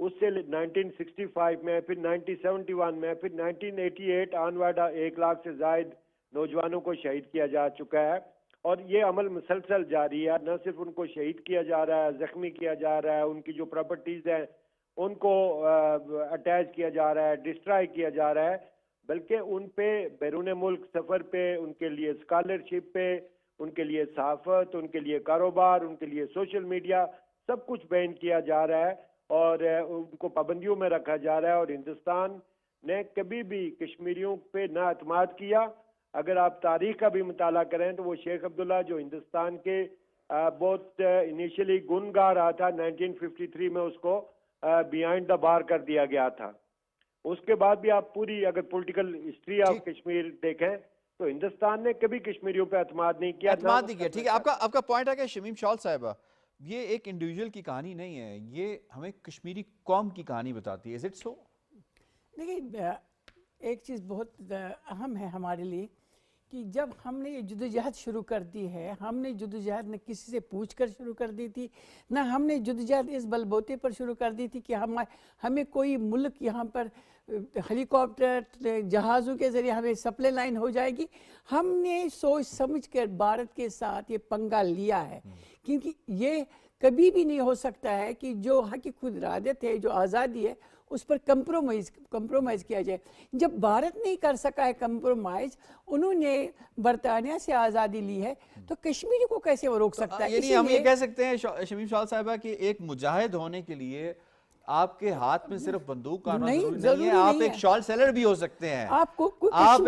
اس سے 1965 میں, پھر 1971 میں, پھر 1988 آنورڈ 1 لاکھ سے زائد نوجوانوں کو شہید کیا جا چکا ہے. اور یہ عمل مسلسل جاری ہے. نہ صرف ان کو شہید کیا جا رہا ہے, زخمی کیا جا رہا ہے, ان کی جو پراپرٹیز ہیں ان کو اٹیچ کیا جا رہا ہے, ڈسٹرائے کیا جا رہا ہے, بلکہ ان پہ بیرون ملک سفر پہ, ان کے لیے اسکالرشپ پہ, ان کے لیے صحافت, ان کے لیے کاروبار, ان کے لیے سوشل میڈیا, سب کچھ بین کیا جا رہا ہے اور ان کو پابندیوں میں رکھا جا رہا ہے. اور ہندوستان نے کبھی بھی کشمیریوں پہ نہ اعتماد کیا. اگر آپ تاریخ کا بھی مطالعہ کریں تو وہ شیخ عبداللہ جو ہندوستان کے بہت انیشلی گن گا رہا تھا, 1953 میں اس کو بیہائنڈ دا بار کر دیا گیا تھا. اس کے بعد بھی آپ پوری اگر پولیٹیکل ہسٹری آف کشمیر دیکھیں تو ہندوستان نے کبھی کشمیریوں پہ اعتماد نہیں کیا. ٹھیک ہے, آپ کا پوائنٹ ہے کہ شمیم شال صاحبہ یہ ایک انڈیویجول کی کہانی نہیں ہے, یہ ہمیں کشمیری قوم کی کہانی بتاتی ہے. Is it so? دیکھیں, ایک چیز بہت اہم ہے ہمارے لیے کہ جب ہم نے یہ جدوجہد شروع کر دی ہے, ہم نے جدوجہد نہ کسی سے پوچھ کر شروع کر دی تھی, نہ ہم نے جدوجہد اس بلبوتے پر شروع کر دی تھی کہ ہمیں کوئی ملک یہاں پر ہیلی کاپٹر جہازوں کے ذریعے ہمیں سپلائی لائن ہو جائے گی. ہم نے سوچ سمجھ کر بھارت کے ساتھ یہ پنگا لیا ہے, کیونکہ یہ کبھی بھی نہیں ہو سکتا ہے کہ جو حق کی خود ارادت ہے, جو آزادی ہے, اس پر کمپرومائز کیا جائے. جب بھارت نہیں کر سکا ہے کمپرومائز, انہوں نے برطانیہ سے آزادی لی ہے, تو کشمیری کو کیسے وہ روک سکتا ہے؟ یعنی ہم یہ کہہ سکتے ہیں شمیم شال صاحبہ کہ ایک مجاہد ہونے کے لیے آپ کے ہاتھ میں صرف بندوق آنا ضروری نہیں ہے, آپ ایک شال سیلر بھی ہو سکتے ہیں, آپ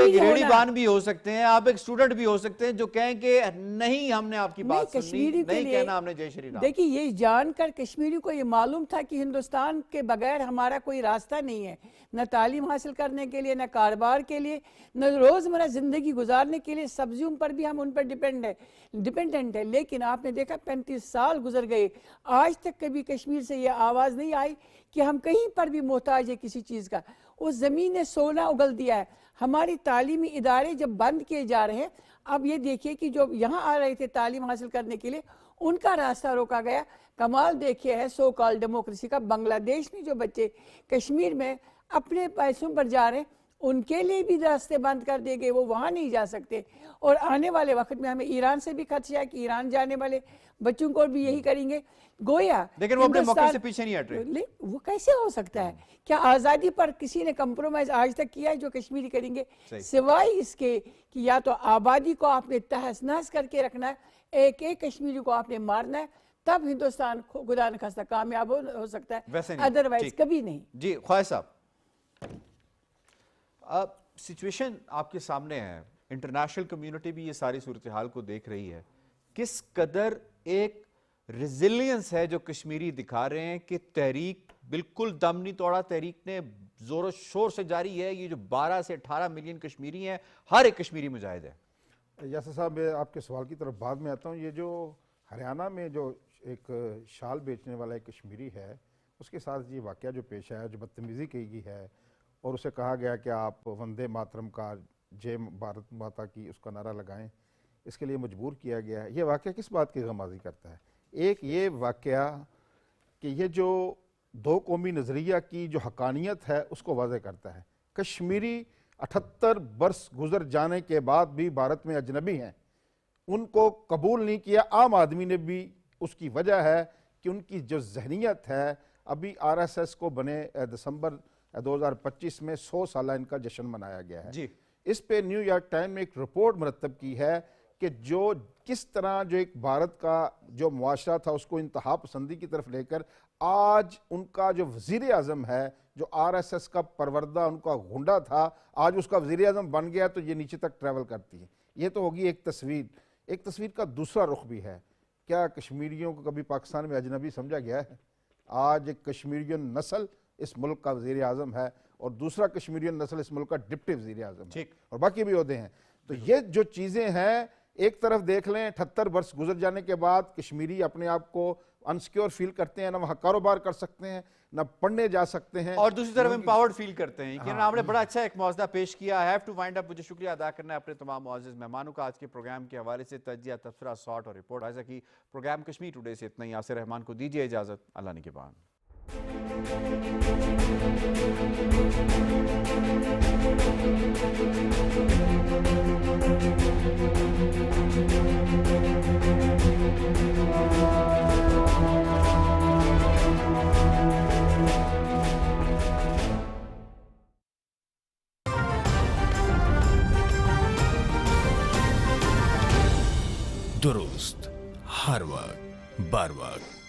ایک ریڑھی بان بھی ہو سکتے ہیں, آپ ایک سٹوڈنٹ بھی ہو سکتے ہیں جو کہیں کہ نہیں ہم نے آپ کی بات سنی, نہیں کہنا ہم نے جے شری رام. دیکھیں, یہ جان کر کشمیری کو یہ معلوم تھا کہ ہندوستان کے بغیر ہمارا کوئی راستہ نہیں ہے, نہ تعلیم حاصل کرنے کے لیے, نہ کاروبار کے لیے, نہ روزمرہ زندگی گزارنے کے لیے. سبزیوں پر بھی ہم ان پر ڈیپینڈنٹ ہے. لیکن آپ نے دیکھا 35 سال گزر گئے, آج تک کبھی کشمیر سے یہ آواز نہیں آئی کہ ہم کہیں پر بھی محتاج ہے کسی چیز کا. اس زمین نے سونا اگل دیا ہے. ہماری تعلیمی ادارے جب بند کیے جا رہے ہیں, اب یہ دیکھیے کہ جو یہاں آ رہے تھے تعلیم حاصل کرنے کے لیے, ان کا راستہ روکا گیا. کمال دیکھے ہے سو کال ڈیموکریسی کا, بنگلہ دیش میں جو بچے کشمیر میں اپنے پیسوں پر جا رہے ہیں, ان کے لیے بھی راستے بند کر دیے گئے, وہ وہاں نہیں جا سکتے. اور آنے والے وقت میں ہمیں ایران سے بھی خدشہ ہے کہ ایران جانے والے بچوں کو بھی یہی کریں گے. گویا لیکن وہ اپنے موقع سے پیچھے نہیں ہٹ رہے. وہ کیسے ہو سکتا ہے؟ کیا آزادی پر کسی نے کمپرومائز آج تک کیا ہے جو کشمیری کریں گے؟ سوائے اس کے کہ یا تو آبادی کو آپ نے تہس نہس کر کے رکھنا ہے, ایک ایک کشمیری کو آپ نے مارنا ہے, تب ہندوستان خدا نخواستہ کامیاب ہو سکتا ہے, ادروائز کبھی نہیں. جی خواہ صاحب, اب سچویشن آپ کے سامنے ہے, انٹرنیشنل کمیونٹی بھی یہ ساری صورتحال کو دیکھ رہی ہے. کس قدر ایک ریزیلینس ہے جو کشمیری دکھا رہے ہیں کہ تحریک بالکل دم نہیں توڑا, تحریک نے زور و شور سے جاری ہے. یہ جو 12 سے 18 ملین کشمیری ہیں, ہر ایک کشمیری مجاہد ہے. یاسر صاحب, میں آپ کے سوال کی طرف بعد میں آتا ہوں. یہ جو ہریانہ میں جو ایک شال بیچنے والا ایک کشمیری ہے, اس کے ساتھ یہ واقعہ جو پیش آیا, جو بدتمیزی کی گئی ہے اور اسے کہا گیا کہ آپ وندے ماترم کا, جے بھارت ماتا کی, اس کا نعرہ لگائیں, اس کے لیے مجبور کیا گیا ہے. یہ واقعہ کس بات کی غمازی کرتا ہے؟ ایک یہ واقعہ کہ یہ جو دو قومی نظریہ کی جو حقانیت ہے اس کو واضح کرتا ہے۔ کشمیری 78 برس گزر جانے کے بعد بھی بھارت میں اجنبی ہیں، ان کو قبول نہیں کیا عام آدمی نے بھی۔ اس کی وجہ ہے کہ ان کی جو ذہنیت ہے، ابھی RSS کو بنے دسمبر 2025 میں 100 سالہ ان کا جشن منایا گیا ہے۔ جی اس پہ نیو یارک ٹائم میں ایک رپورٹ مرتب کی ہے کہ جو کس طرح جو ایک بھارت کا جو معاشرہ تھا اس کو انتہا پسندی کی طرف لے کر آج ان کا جو وزیر اعظم ہے، جو RSS کا پروردہ ان کا گنڈا تھا، آج اس کا وزیر اعظم بن گیا تو یہ نیچے تک ٹریول کرتی ہے۔ یہ تو ہوگی ایک تصویر۔ ایک تصویر کا دوسرا رخ بھی ہے۔ کیا کشمیریوں کو کبھی پاکستان میں اجنبی سمجھا گیا ہے؟ آج ایک کشمیرین نسل اس ملک کا وزیر اعظم ہے اور دوسرا کشمیرین نسل اس ملک کا ڈپٹی وزیر اعظم ہے، اور باقی بھی عہدے ہیں۔ تو یہ جو چیزیں ہیں، ایک طرف دیکھ لیں 78 برس گزر جانے کے بعد کشمیری اپنے آپ کو انسیکیور فیل کرتے ہیں، نہ وہاں کاروبار کر سکتے ہیں، نہ پڑھنے جا سکتے ہیں، اور دوسری طرف امپاورڈ فیل کرتے ہیں۔ یقیناً آپ نے بڑا اچھا ایک موضوع پیش کیا۔ I have to wind up۔ مجھے شکریہ ادا کرنا ہے اپنے تمام معزز مہمانوں کا آج کے پروگرام کے حوالے سے تجزیہ، تبصرہ، سارٹ اور رپورٹ ایسا کی پروگرام کشمیر ٹوڈے سے اتنا ہی۔ یاسر رحمان کو دیجیے اجازت، اللہ نگہبان۔ درست، ہر وقت، بر وقت۔